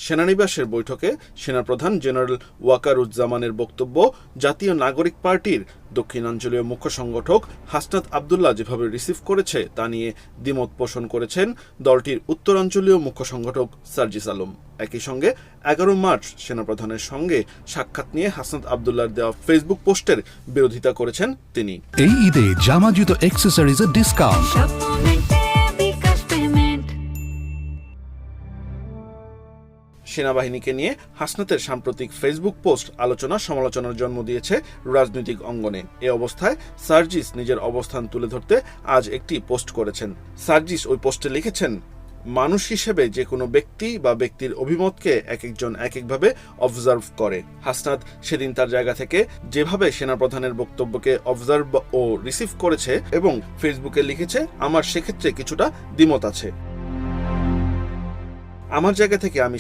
সেনানিবাসের বৈঠকে সেনাপ্রধান জেনারেল ওয়াকারুজ্জামানের বক্তব্য জাতীয় নাগরিক পার্টির দক্ষিণাঞ্চলীয় মুখ্য সংগঠক হাসনাত আবদুল্লাহ যেভাবে রিসিভ করেছে তা নিয়ে দ্বিমত পোষণ করেছেন দলটির উত্তরাঞ্চলীয় মুখ্য সংগঠক সার্জিস আলম। একই সঙ্গে 11 মার্চ সেনাপ্রধানের সঙ্গে সাক্ষাৎ নিয়ে হাসনাত আবদুল্লাহর দেওয়া ফেসবুক পোস্টের বিরোধিতা করেছেন তিনি। এই ঈদে জামা জুতো অ্যাক্সেসরিজের ডিসকাউন্ট। সেনাবাহিনীকে নিয়ে হাসনাতের সাম্প্রতিক ফেসবুক পোস্ট আলোচনা সমালোচনার জন্ম দিয়েছে রাজনৈতিক অঙ্গনে। এ অবস্থায় সার্জিস নিজের অবস্থান তুলে ধরতে আজ একটি পোস্ট করেছেন। সার্জিস ওই পোস্টে লিখেছেন, মানুষ হিসেবে যে কোনো ব্যক্তি বা ব্যক্তির অভিমতকে এক একজন এক একভাবে অবজার্ভ করে। হাসনাত সেদিন তার জায়গা থেকে যেভাবে সেনাপ্রধানের বক্তব্যকে অবজার্ভ ও রিসিভ করেছে এবং ফেসবুকে লিখেছে, আমার সেক্ষেত্রে কিছুটা দ্বিমত আছে। আমার জায়গা থেকে আমি